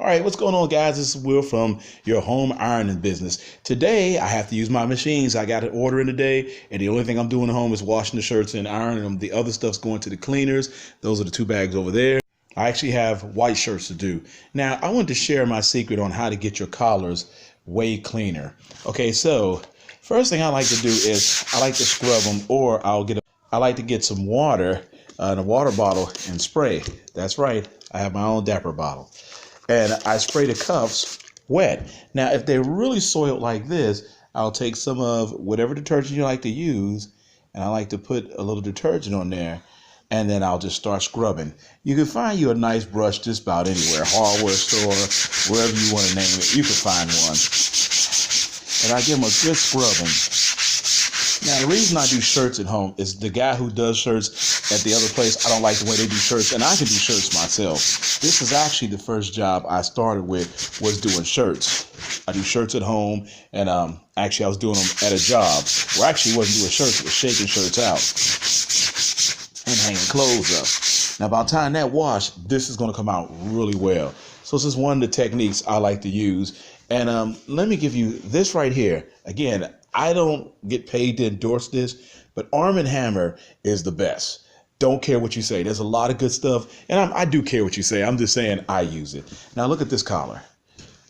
right, what's going on, guys? This is Will from Your Home Ironing Business. Today, I have to use my machines. I got an order in today, and the only thing I'm doing at home is washing the shirts and ironing them. The other stuff's going to the cleaners. Those are the 2 bags over there. I actually have white shirts to do. Now, I wanted to share my secret on how to get your collars way cleaner. Okay, so first thing I like to do is I like to scrub them, or I like to get some water in a water bottle and spray. That's right, I have my own Dapper bottle. And I spray the cuffs wet. Now, if they're really soiled like this, I'll take some of whatever detergent you like to use, and I like to put a little detergent on there, and then I'll just start scrubbing. You can find you a nice brush just about anywhere, hardware store, wherever you want to name it, you can find one. And I give them a good scrubbing. Now, the reason I do shirts at home is the guy who does shirts at the other place, I don't like the way they do shirts, and I can do shirts myself. This is actually the first job I started with, was doing shirts. I do shirts at home, and actually I was doing them at a job where I actually wasn't doing shirts, it was shaking shirts out and hanging clothes up. Now, by the time that wash, this is going to come out really well. So this is one of the techniques I like to use. And let me give you this right here. Again, I don't get paid to endorse this, but Arm & Hammer is the best. Don't care what you say. There's a lot of good stuff, and I do care what you say. I'm just saying I use it. Now look at this collar.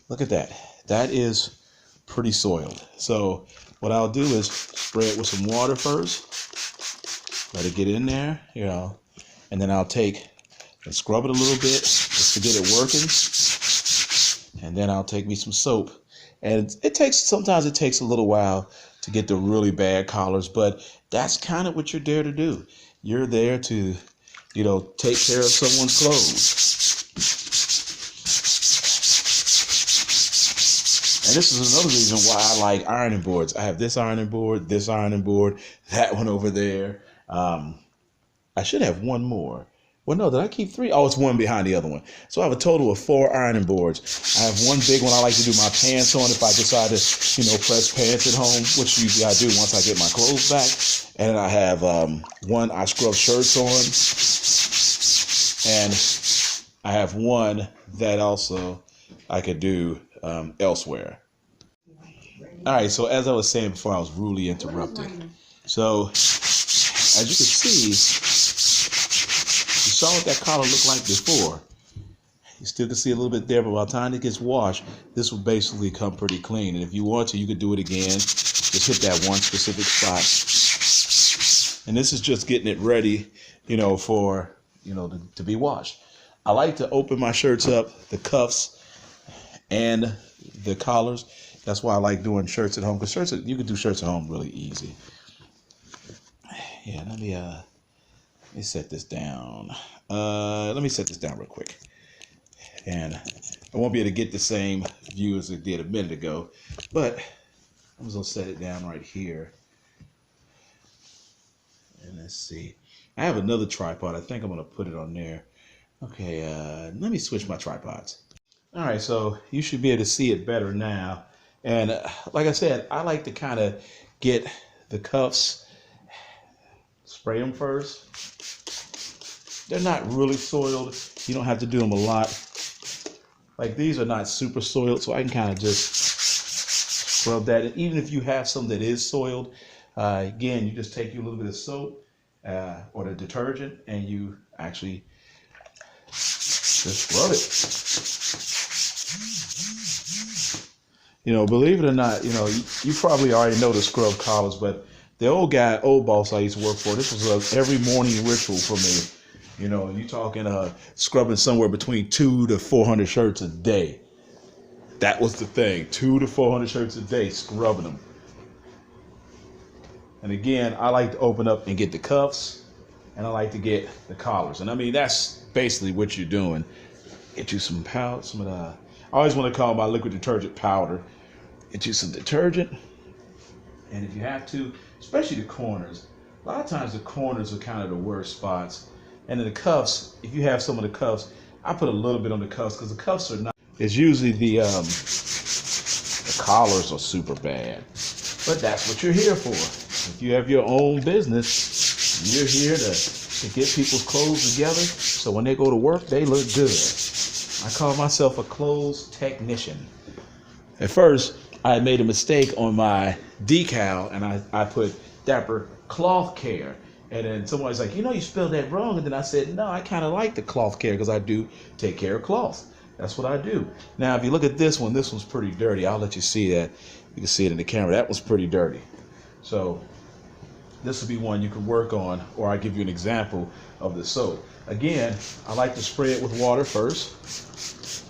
Look at that. That is pretty soiled. So what I'll do is spray it with some water first. Let it get in there, and then I'll take and scrub it a little bit just to get it working. And then I'll take me some soap. And sometimes it takes a little while to get the really bad collars, but that's kind of what you're there to do. You're there to, take care of someone's clothes. And this is another reason why I like ironing boards. I have this ironing board, that one over there. I should have one more. Well, no, did I keep 3? Oh, it's one behind the other one. So I have a total of 4 ironing boards. I have one big one I like to do my pants on if I decide to, press pants at home, which usually I do once I get my clothes back. And I have one I scrub shirts on. And I have one that also I could do elsewhere. All right, so as I was saying before, I was rudely interrupted. So as you can see, you saw what that collar looked like before. You still can see a little bit there, but by the time it gets washed, this will basically come pretty clean. And if you want to, you could do it again. Just hit that one specific spot. And this is just getting it ready, for, to be washed. I like to open my shirts up, the cuffs and the collars. That's why I like doing shirts at home, because you can do shirts at home really easy. Yeah, let me set this down. Let me set this down real quick. And I won't be able to get the same view as it did a minute ago, but I'm just gonna set it down right here. And let's see. I have another tripod. I think I'm gonna put it on there. Okay, let me switch my tripods. All right, so you should be able to see it better now. And like I said, I like to kind of get the cuffs, spray them first. They're not really soiled. You don't have to do them a lot. Like these are not super soiled, so I can kind of just scrub that. And even if you have some that is soiled, again, you just take you a little bit of soap or the detergent, and you actually just scrub it. Believe it or not, you probably already know the scrub collars, but the old boss I used to work for, this was every morning ritual for me. You're talking scrubbing somewhere between 200 to 400 shirts a day. That was the thing, 200 to 400 shirts a day, scrubbing them. And again, I like to open up and get the cuffs, and I like to get the collars. And I mean, that's basically what you're doing. Get you some powder, I always want to call my liquid detergent powder. Get you some detergent. And if you have to, especially the corners, a lot of times the corners are kind of the worst spots. And then the cuffs, if you have some of the cuffs, I put a little bit on the cuffs, because the cuffs are not, it's usually the collars are super bad. But that's what you're here for. If you have your own business, you're here to get people's clothes together, so when they go to work, they look good. I call myself a clothes technician. At first, I had made a mistake on my decal, and I put Dapper Cloth Care. And then somebody's like, you spelled that wrong. And then I said, no, I kind of like the cloth care because I do take care of cloths. That's what I do. Now, if you look at this one's pretty dirty. I'll let you see that. You can see it in the camera. That one's pretty dirty. So this will be one you can work on, or I give you an example of the soap. Again, I like to spray it with water first,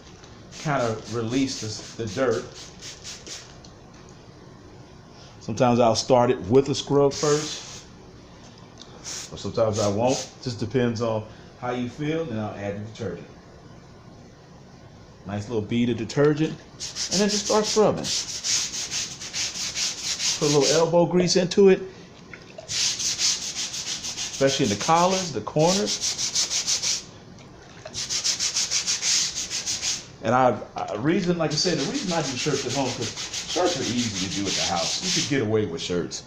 kind of release the dirt. Sometimes I'll start it with a scrub first, or sometimes I won't. Just depends on how you feel, and I'll add the detergent. Nice little bead of detergent, and then just start scrubbing. Put a little elbow grease into it, especially in the collars, the corners. And the reason I do shirts at home, because shirts are easy to do at the house. You could get away with shirts.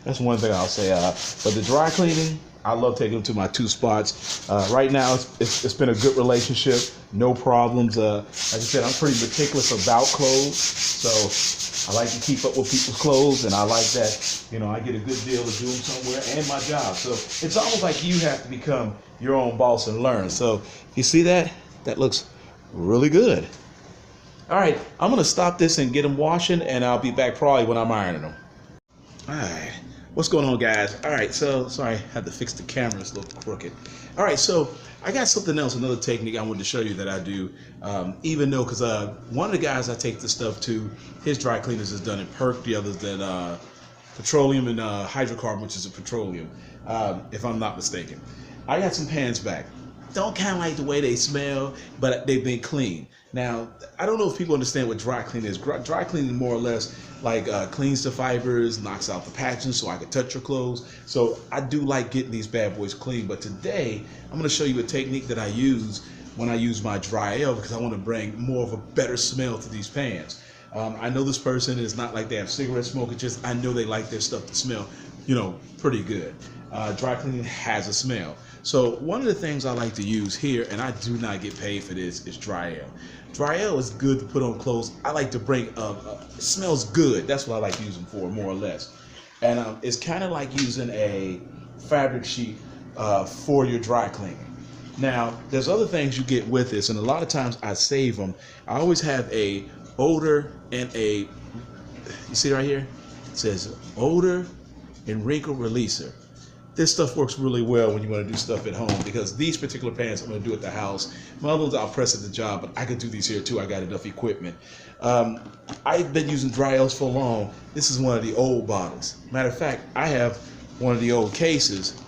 That's one thing I'll say. But the dry cleaning, I love taking them to my 2 spots. Right now, it's been a good relationship. No problems. Like I said, I'm pretty meticulous about clothes. So I like to keep up with people's clothes, and I like that, I get a good deal to do them somewhere, and my job. So it's almost like you have to become your own boss and learn. So you see that? That looks really good. All right, I'm gonna stop this and get them washing, and I'll be back probably when I'm ironing them. All right, what's going on, guys? All right, so sorry, I had to fix the camera, it's a little crooked. All right, so I got something else, another technique I wanted to show you that I do, even though, because one of the guys I take this stuff to, his dry cleaners is done in PERC, the other's done petroleum and hydrocarbon, which is a petroleum, if I'm not mistaken. I got some pans back. Don't kind of like the way they smell, but they've been clean. Now, I don't know if people understand what dry cleaning is. Dry cleaning more or less like cleans the fibers, knocks out the patches so I can touch your clothes. So I do like getting these bad boys clean. But today, I'm going to show you a technique that I use when I use my Dryel, because I want to bring more of a better smell to these pans. I know this person is not like they have cigarette smoke. It's just I know they like their stuff to smell, pretty good. Dry cleaning has a smell. So one of the things I like to use here, and I do not get paid for this, is Dryel. Dryel is good to put on clothes. I like to bring it smells good. That's what I like to use them for, more or less. And it's kind of like using a fabric sheet for your dry cleaning. Now, there's other things you get with this, and a lot of times I save them. I always have a odor and you see right here? It says odor and wrinkle releaser. This stuff works really well when you want to do stuff at home, because these particular pants I'm going to do at the house. My other ones I'll press at the job, but I can do these here too. I got enough equipment. I've been using Dryels for long. This is one of the old bottles. Matter of fact, I have one of the old cases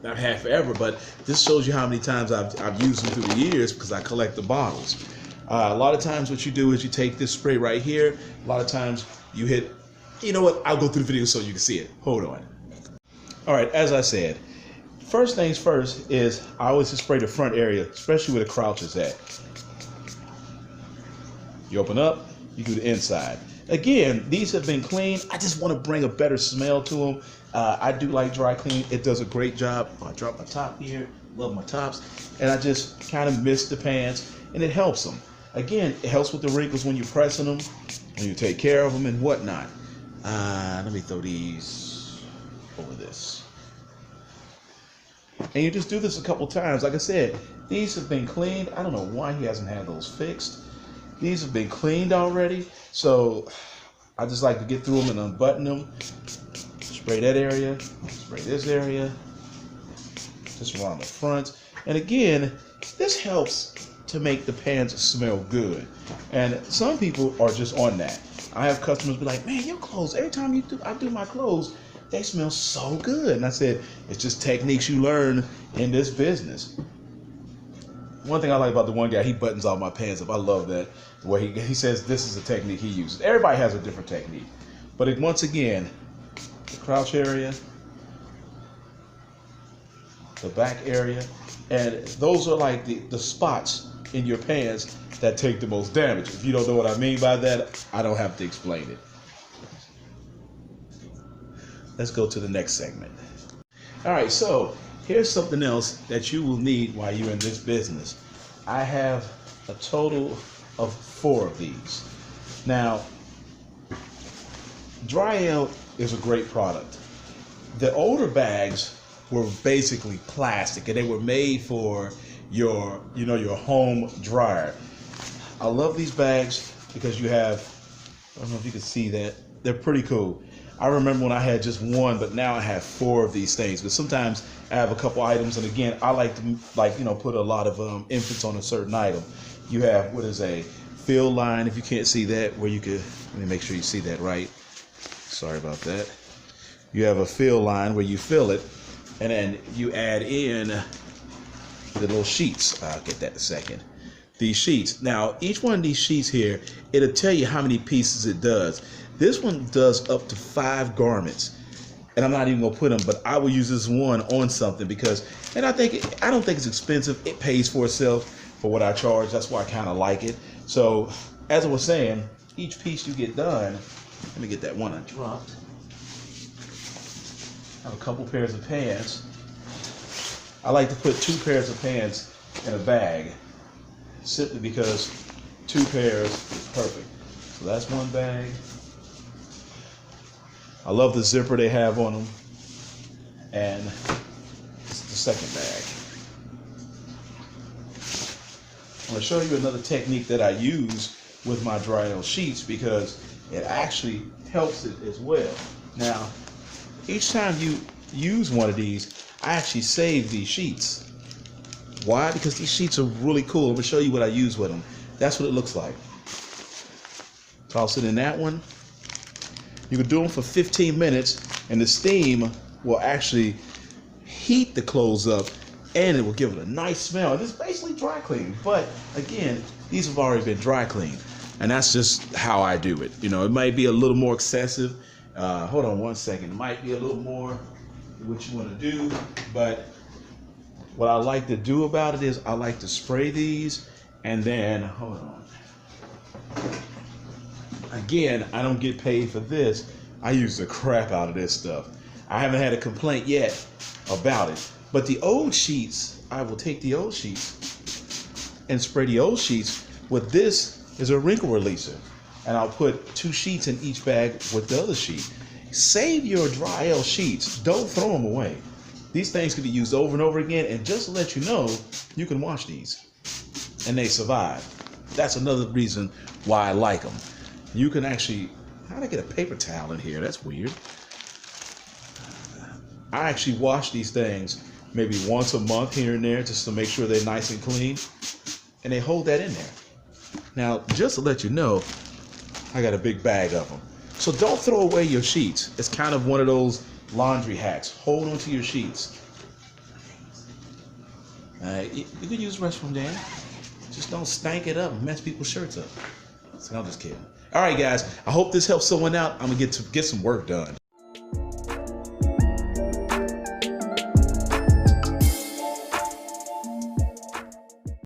that I've had forever, but this shows you how many times I've used them through the years, because I collect the bottles. A lot of times what you do is you take this spray right here. A lot of times you hit, you know what, I'll go through the video so you can see it. Hold on. All right, as I said, first things first is I always spray the front area, especially where the crouch is at. You open up, you do the inside. Again, these have been cleaned. I just want to bring a better smell to them. I do like dry clean. It does a great job. I drop my top here, love my tops, and I just kind of mist the pants, and it helps them. Again, it helps with the wrinkles when you're pressing them, when you take care of them and whatnot. Let me throw these over this. And you just do this a couple times. Like I said, these have been cleaned. I don't know why he hasn't had those fixed. These have been cleaned already. So I just like to get through them and unbutton them. Spray that area, spray this area, just around the front. And again, this helps to make the pants smell good. And some people are just on that. I have customers be like, man, your clothes, every time I do my clothes, they smell so good. And I said, it's just techniques you learn in this business. One thing I like about the one guy, he buttons all my pants up. I love that. The way he says this is a technique he uses. Everybody has a different technique. But once again, the crouch area, the back area, and those are like the spots in your pants that take the most damage. If you don't know what I mean by that, I don't have to explain it. Let's go to the next segment. All right, so here's something else that you will need while you're in this business. I have a total of 4 of these. Now, Dry-L is a great product. The older bags were basically plastic, and they were made for your home dryer. I love these bags because you have, I don't know if you can see that, they're pretty cool. I remember when I had just one, but now I have 4 of these things. But sometimes I have a couple items, and again, I like to put a lot of infants on a certain item. You have what is a fill line, if you can't see that, where you could, let me make sure you see that right. Sorry about that. You have a fill line where you fill it, and then you add in the little sheets. I'll get that in a second. These sheets. Now, each one of these sheets here, it'll tell you how many pieces it does. This one does up to 5 garments. And I'm not even gonna put them, but I will use this one on something because, and I don't think it's expensive. It pays for itself for what I charge. That's why I kind of like it. So, as I was saying, each piece you get done, let me get that one I dropped. I have a couple pairs of pants. I like to put 2 pairs of pants in a bag, simply because 2 pairs is perfect. So that's one bag. I love the zipper they have on them. And this is the second bag. I'm going to show you another technique that I use with my Dry-L sheets because it actually helps it as well. Now, each time you use one of these, I actually save these sheets. Why? Because these sheets are really cool. I'm going to show you what I use with them. That's what it looks like. Toss it in that one. You can do them for 15 minutes, and the steam will actually heat the clothes up, and it will give it a nice smell. And it's basically dry clean. But again, these have already been dry cleaned, and that's just how I do it. You know, it might be a little more excessive. Hold on one second. It might be a little more what you want to do, but what I like to do about it is I like to spray these, and then hold on. Again, I don't get paid for this. I use the crap out of this stuff. I haven't had a complaint yet about it. But the old sheets, I will take the old sheets and spray the old sheets with this is a wrinkle releaser. And I'll put 2 sheets in each bag with the other sheet. Save your Dry-L sheets. Don't throw them away. These things can be used over and over again. And just to let you know, you can wash these. And they survive. That's another reason why I like them. You can actually, how did I get a paper towel in here? That's weird. I actually wash these things maybe once a month here and there just to make sure they're nice and clean. And they hold that in there. Now, just to let you know, I got a big bag of them. So don't throw away your sheets. It's kind of one of those laundry hacks. Hold on to your sheets. You can use the restroom, Dan. Just don't stank it up and mess people's shirts up. So I'm just kidding. All right, guys. I hope this helps someone out. I'm gonna get some work done.